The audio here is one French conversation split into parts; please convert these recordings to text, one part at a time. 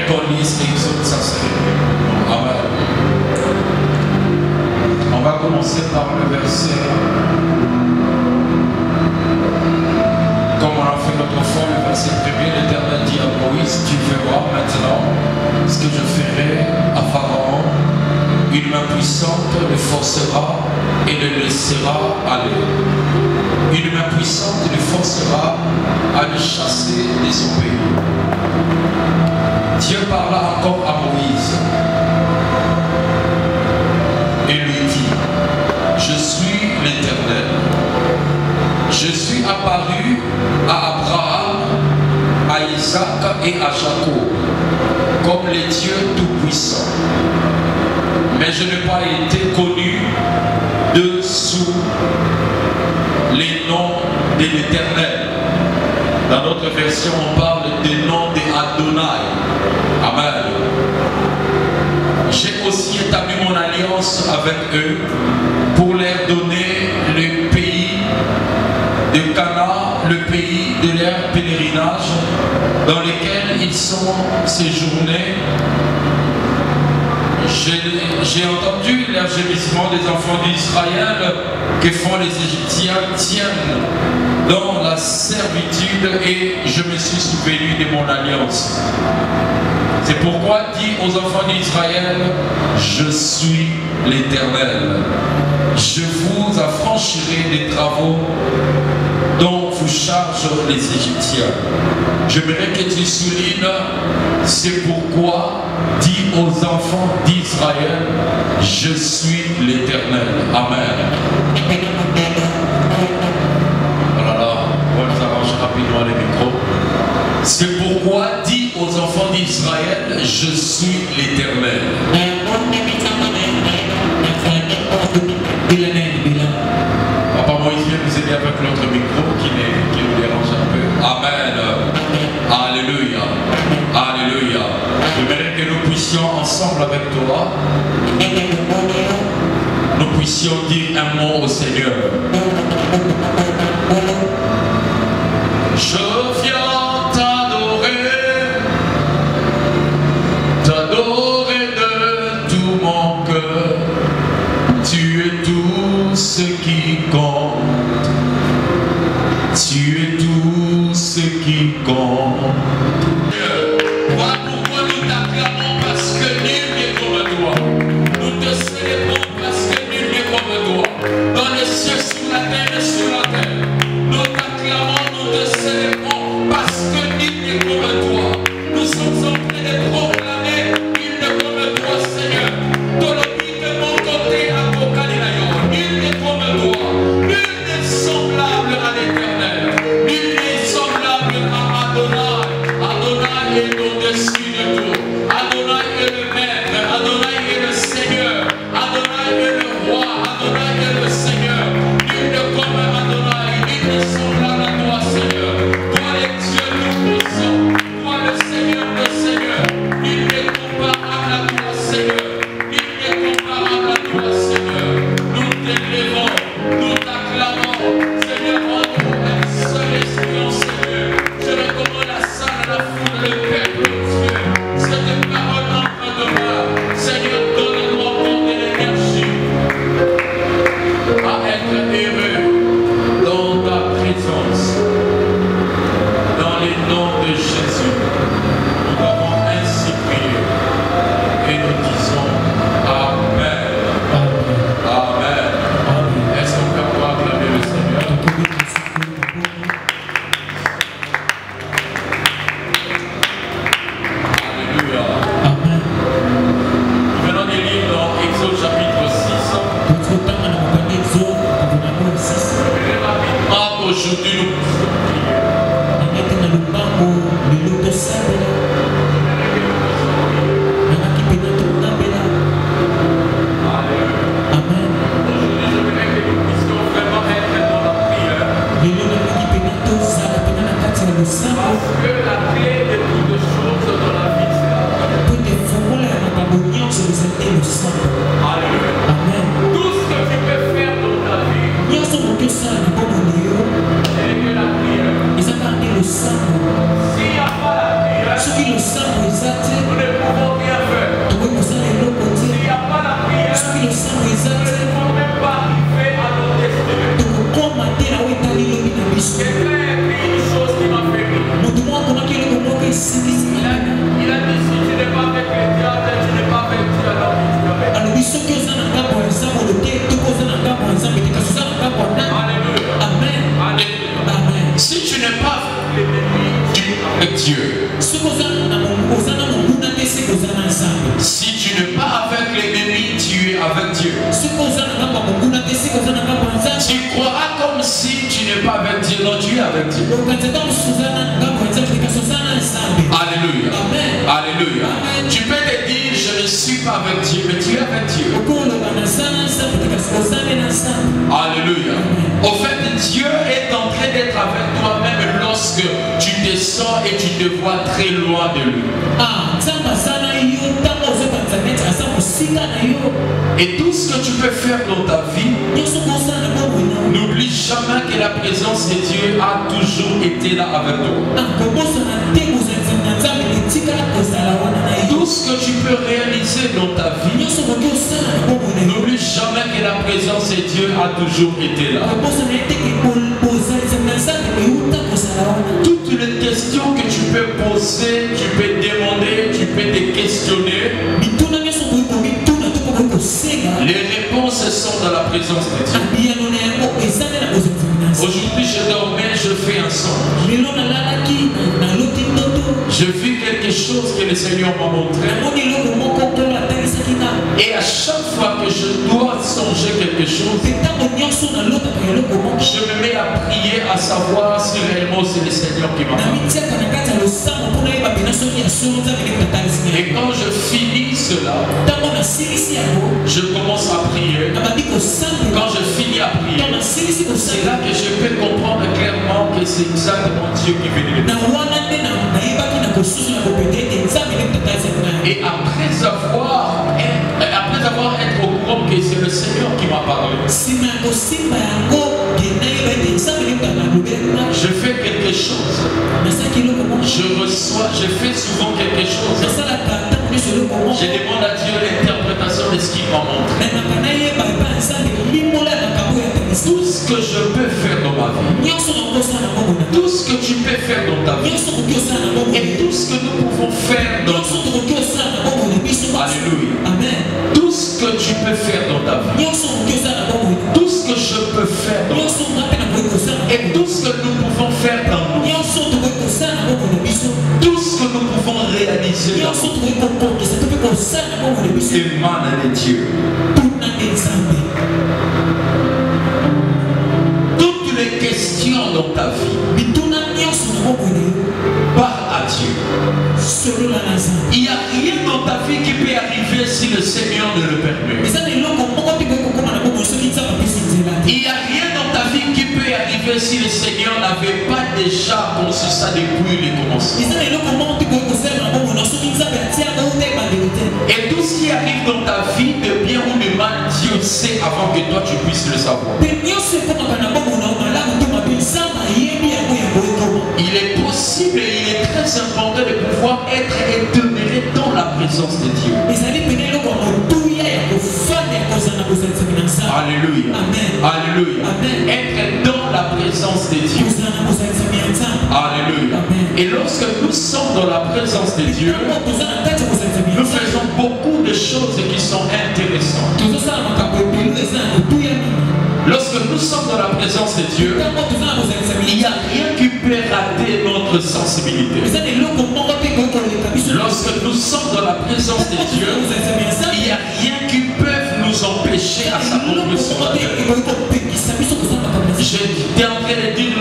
police et autres, ça c'est. Amen. On va commencer par le verset. Comme on a fait l'autre fois, le verset premier, l'Éternel dit à Moïse, tu verras maintenant ce que je ferai à Pharaon. Une main puissante le forcera et le laissera aller. Une main puissante le forcera à le chasser de son pays. Dieu parla encore à Moïse et lui dit, je suis l'Éternel. Je suis apparu à Abraham, à Isaac et à Jacob comme les dieux tout-puissants. Mais je n'ai pas été connu dessous les noms de l'Éternel. Dans notre version, on parle des noms d'Adonai. Amen. J'ai aussi établi mon alliance avec eux pour leur donner le pays de Canaan, le pays de leur pèlerinage, dans lequel ils sont séjournés. J'ai entendu les gémissements des enfants d'Israël que font les Égyptiens, tiennent dans la servitude, et je me suis souvenu de mon alliance. C'est pourquoi dit aux enfants d'Israël, je suis l'Éternel. Je vous affranchirai des travaux dont vous chargent les Égyptiens. J'aimerais que tu soulignes, c'est pourquoi dis aux enfants d'Israël, je suis l'Éternel. Amen. Oh là là, on va s'arranger rapidement les micros. C'est pourquoi dis aux enfants d'Israël, je suis l'Éternel. Papa Moïse vient nous aider avec l'autre micro qui nous dérange un peu. Amen. Alléluia. Alléluia. J'aimerais que nous puissions ensemble avec toi, nous puissions dire un mot au Seigneur. Je viens t'adorer de tout mon cœur. Tu es tout ce qui compte. Tu es tout ce qui compte. Voilà pourquoi nous t'acclamons, parce que nul n'est comme toi. Nous te célébrons parce que nul n'est comme toi. Dans les cieux, sur la terre et sur la terre. Nous t'acclamons, nous te célébrons. nous ne pouvons rien faire. S'il n'y a pas la prière, nous ne pouvons même pas arriver à nos destinées. Quelqu'un a écrit une chose qui m'a fait rire. Il a dit si tu n'es pas avec les diables, tu n'es pas avec Dieu, alors tu dois avec. Alléluia. Alléluia. Si tu n'es pas avec Dieu, si tu n'es pas avec l'ennemi, tu es avec Dieu. Tu croiras comme si tu n'es pas avec Dieu, non, tu es avec Dieu. Alléluia. Alléluia. Tu peux te dire, je ne suis pas avec Dieu, mais tu es avec Dieu. Alléluia. Au fait, Dieu est en train d'être avec toi même lorsque tu descends et tu te vois très loin de lui. Et tout ce que tu peux faire dans ta vie, n'oublie jamais que la présence de Dieu a toujours été là avec toi. Tout ce que tu peux réaliser dans ta vie, n'oublie jamais que la présence de Dieu a toujours été là. Toutes les questions que tu peux poser, tu peux demander, tu peux te questionner, les réponses sont dans la présence de Dieu. Aujourd'hui, je dormais, je fais un songe. Je vis quelque chose que le Seigneur m'a montré. Et à chaque fois que je dois songer quelque chose, je me mets à prier, à savoir si réellement c'est le Seigneur qui m'a parlé. Et quand je finis cela, je commence à prier. Quand je finis à prier, c'est là que je peux comprendre clairement que c'est exactement Dieu qui veut me dire. Et après avoir été au courant que c'est le Seigneur qui m'a parlé, je fais quelque chose. Je reçois, je fais souvent quelque chose. Je demande à Dieu l'interprétation de ce qu'il m'a montré. Tout ce que je peux faire dans ma vie, tout ce que tu peux faire dans ta vie, et tout ce que nous pouvons faire dans notre vie. Alléluia. Tout ce que tu peux faire dans ta vie, tout ce que je peux faire dans ta vie, et tout ce que nous pouvons faire dans nous, tout ce que nous pouvons réaliser dans nous, émane de Dieu. Toutes les questions dans ta vie, parle à Dieu. Il n'y a rien dans ta vie qui peut arriver si le Seigneur ne le permet. Il n'y a rien dans ta vie qui peut arriver si le Seigneur n'avait pas déjà conçu ça depuis le commencement. Et tout ce qui arrive dans ta vie, de bien ou de mal, Dieu sait avant que toi tu puisses le savoir. Il est possible et il est très important de pouvoir être étonné dans la présence de Dieu. Alléluia. Alléluia. Être dans la présence de Dieu. Alléluia. Et lorsque nous sommes dans la présence de Dieu, nous faisons beaucoup de choses qui sont intéressantes. Lorsque nous sommes dans la présence de Dieu, il n'y a rien qui peut rater notre sensibilité. Lorsque nous sommes dans la présence de Dieu, il n'y a rien qui peut nous empêcher à s'accomplir sur la terre. J'étais en train de dire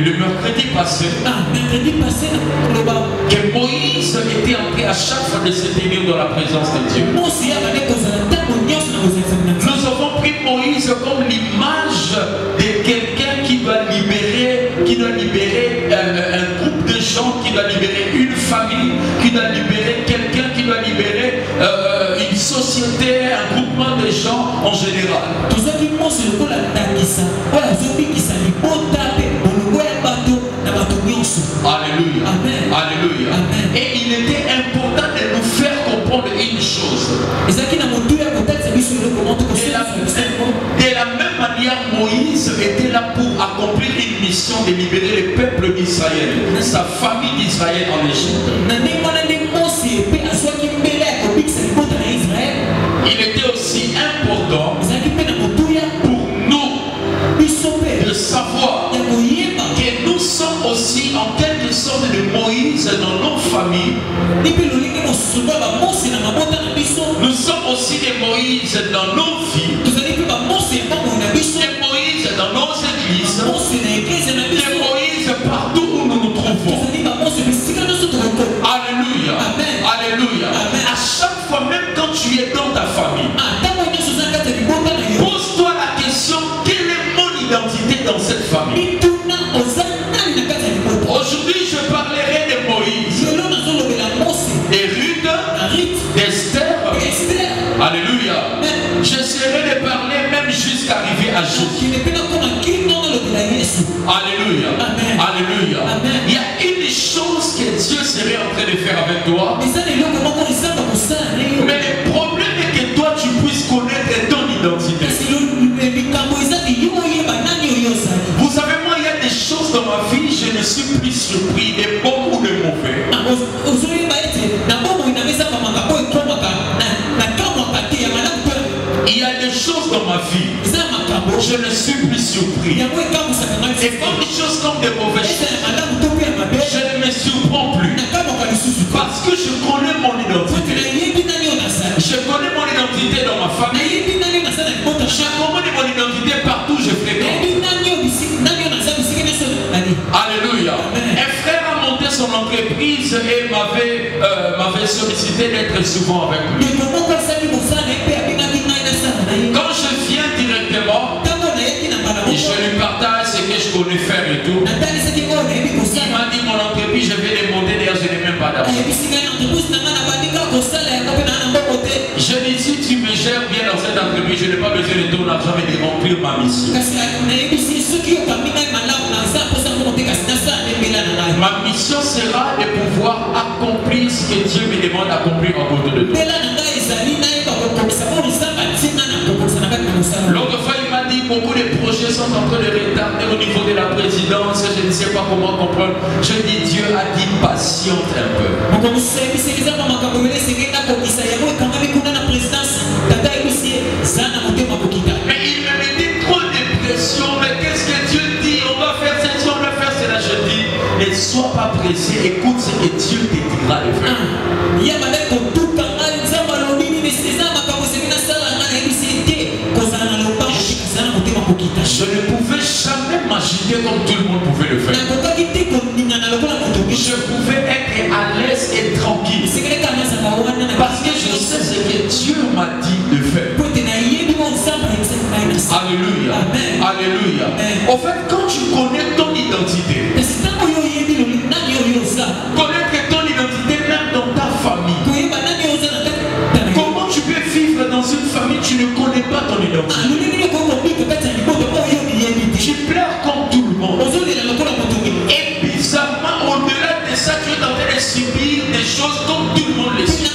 le mercredi passé que Moïse était en train à chaque fois de se tenir dans la présence de Dieu. Nous avons pris Moïse comme l'image de quelqu'un qui doit libérer un groupe de gens, qui doit libérer une famille, qui doit libérer quelqu'un, qui doit libérer une société, un groupement de gens en général. Alléluia. Amen. Alléluia. Amen. Et il était important de nous faire comprendre une chose. De la même manière, Moïse était là pour accomplir une mission de libérer le peuple d'Israël, sa famille d'Israël en Égypte. Il était aussi important pour nous de savoir que nous sommes aussi en quelque sorte de Moïse dans nos familles. Nous sommes aussi des Moïse dans nos vies, des Moïse dans nos églises, des Moïse partout où nous nous trouvons. Alléluia. Alléluia. À chaque fois, même quand tu es dans ta famille, pose-toi la question, quelle est mon identité dans cette famille? Aujourd'hui, je parlerai de Moïse, de Ruth, d'Esther. Alléluia. J'essaierai de parler même jusqu'à arriver à Jésus. Alléluia. Alléluia. Il y a une chose que Dieu serait en train de faire avec toi. Mais le problème est que toi, tu puisses connaître ton identité. Vous savez, moi, il y a des choses dans ma vie, je ne suis plus surpris, des bons ou des mauvais. Il y a des choses dans ma vie, je ne suis plus surpris. Et comme des choses comme des mauvaises choses, je ne me surprends plus. Parce que je connais mon identité. Je connais mon identité dans ma famille. Je connais mon identité partout où je fréquente. Alléluia. Un frère a monté son entreprise et m'avait sollicité d'être souvent avec lui. Quand je viens directement, je lui partage ce que je connais faire et tout. Il m'a dit mon entreprise, je vais les monter, d'ailleurs je n'ai même pas d'argent. Je dis, si tu me gères bien dans cette entreprise, je n'ai pas besoin de ton argent, mais de remplir ma mission. Ma mission sera de pouvoir accomplir ce que Dieu me demande d'accomplir en côté de toi. L'autre fois, il m'a dit beaucoup de projets sont en train de retarder au niveau de la présidence. Je ne sais pas comment comprendre. Je dis, Dieu a dit patiente un peu. Mais il me mettait trop de pression. Mais qu'est-ce que Dieu dit? On va faire ceci, on va faire cela. Je dis, ne sois pas pressé. Écoute ce que Dieu te dira de faire. Je ne pouvais jamais m'agiter comme tout le monde pouvait le faire. Je pouvais être à l'aise et tranquille. Parce que je sais ce que Dieu m'a dit de faire. Alléluia. Alléluia. En fait, quand tu connais ton identité, connaître ton identité même dans ta famille. Comment tu peux vivre dans une famille, tu ne connais pas ton identité? Tu pleures comme tout le monde. Et bizarrement, au-delà de ça, tu es en train de subir des choses comme tout le monde les subit.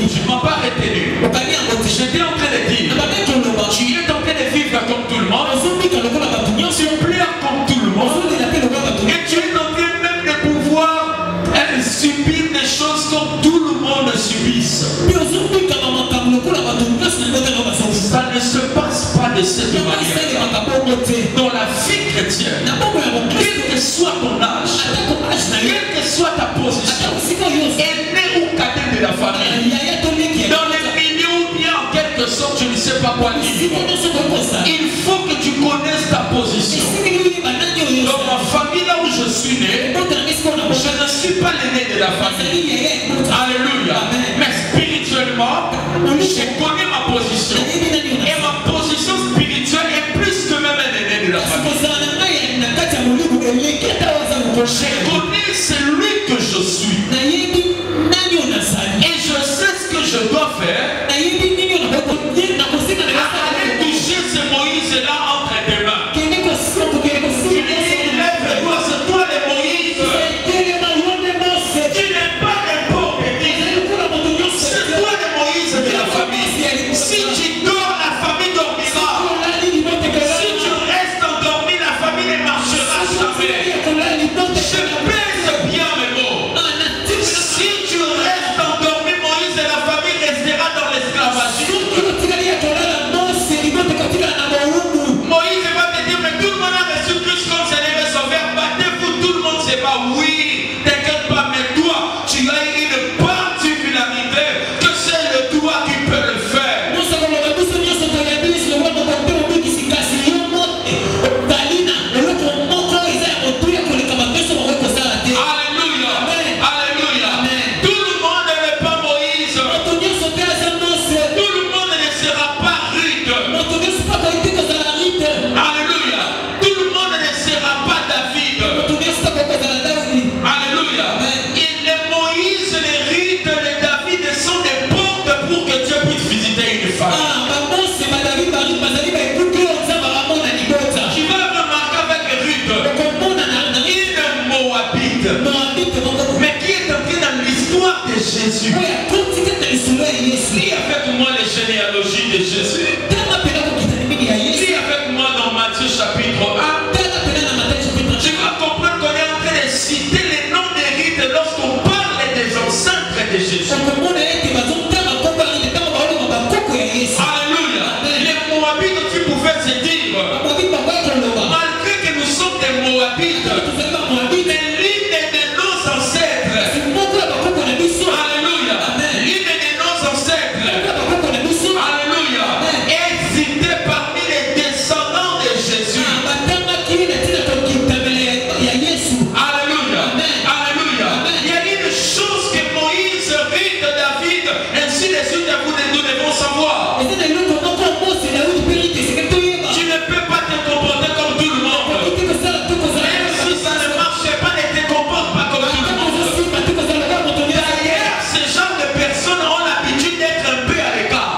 Je ne m'as pas retenu. J'étais en train de dire, tu es en train de vivre comme tout le monde. Tu pleures comme tout le monde. Et tu es en train même de pouvoir subir des choses comme tout le monde subisse. Ça ne se passe pas de cette manière. Dans la vie chrétienne, quel que soit ton âge, quelle que soit ta position, aîné ou cadet de la famille, dans les milieux ou bien en quelque sorte, je ne sais pas quoi dire, il faut que tu connaisses ta position. Dans ma famille, là où je suis né, je ne suis pas l'aîné de la famille. Alléluia. Mais spirituellement, je connais ma position. Et ma position spirituelle est plus que même un aîné de la famille. Je connais celui que je suis. Et je sais ce que je dois faire. Aller toucher ce Moïse là entre tes mains. Je ne Moabite, mais qui est entré dans l'histoire de Jésus. Lis avec moi les généalogies de Jésus. Lis avec moi dans Matthieu chapitre 1. Tu vas comprendre qu'on est en train de citer les noms des rites lorsqu'on parle des ancêtres de Jésus. Alléluia. Les Moabites, tu pouvais se dire, malgré que nous sommes des Moabites, mais l'une de nos ancêtres, alléluia, l'une de nos ancêtres, alléluia, est citée parmi les descendants de Jésus. Alléluia, alléluia. Il y a une chose que Moïse rit de David, ainsi de suite, nous devons savoir. Tu ne peux pas te comporter comme tout le monde. Même si ça ne marche pas, ne te comporte pas comme tout le monde. D'ailleurs, ce genre de personnes ont l'habitude d'être un peu à l'écart.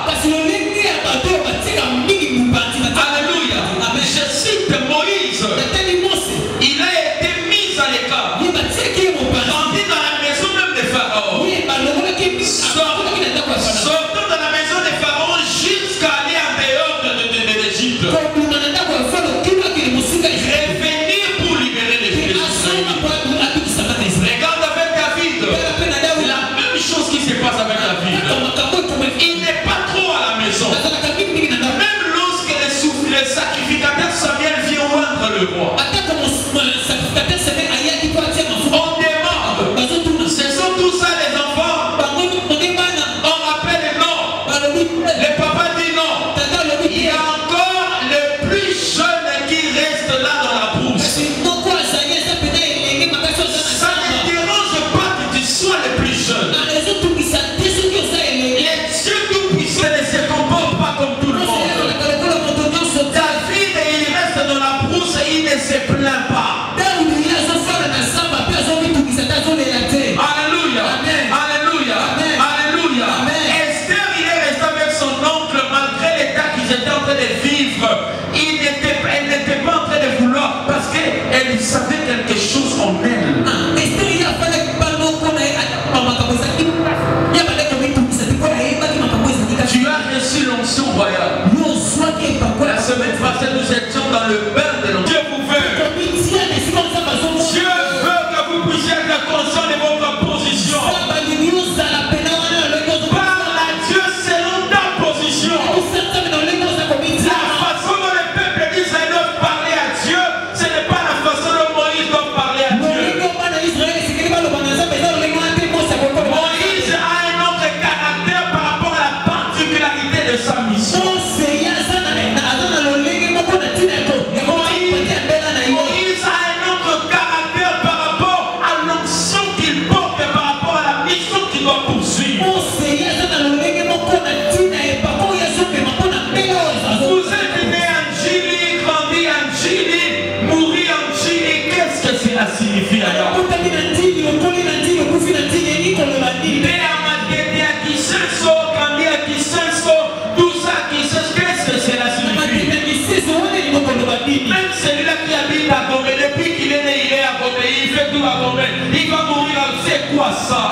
Alléluia. Je cite Moïse. Il a été mis à l'écart. Rendu dans la maison même de Pharaon. Sortant de la maison de Pharaon jusqu'à aller en dehors de l'Égypte. Revenir pour libérer les Israélites. Regarde avec David. La même chose qui se passe avec David. Il n'est pas trop à la maison. Même lorsque le sacrificateur Samuel vient rendre le roi. On demande. Ce sont tous ça les enfants. On rappelle les noms. Le papa dit non. Il y a encore le plus jeune qui reste là dans la brousse. Ça ne dérange pas que tu sois le plus jeune. Les dieux tout-puissants ne se comportent pas comme tout le monde. David, il reste dans la brousse et il ne se plaint pas. Alléluia. Alléluia. Alléluia. Esther, il est resté avec son oncle malgré l'état qu'ils étaient en train de vivre. Elle n'était pas en train de vouloir parce qu'elle savait quelque chose en elle. Tu as reçu l'onction royale. La semaine passée, nous étions dans le bain de l'onction. Dieu vous veut. Dieu veut que vous puissiez être conscient de votre position. Parle à Dieu selon ta position. La façon dont le peuple d'Israël doit parler à Dieu, ce n'est pas la façon dont Moïse doit parler à Dieu. Moïse a un autre caractère par rapport à la particularité de sa mission. Moïse a un autre caractère par rapport à l'onction qu'il porte, par rapport à la mission qu'il doit poursuivre. Vous êtes né en Chili, grandi en Chili, mourir en Chili, qu'est-ce que cela signifie alors? Qu'est-ce que cela signifie? Même celui-là qui habite à Gombe, depuis qu'il est né, il est à Gombe, il fait tout à Gombe, il va mourir, c'est quoi ça?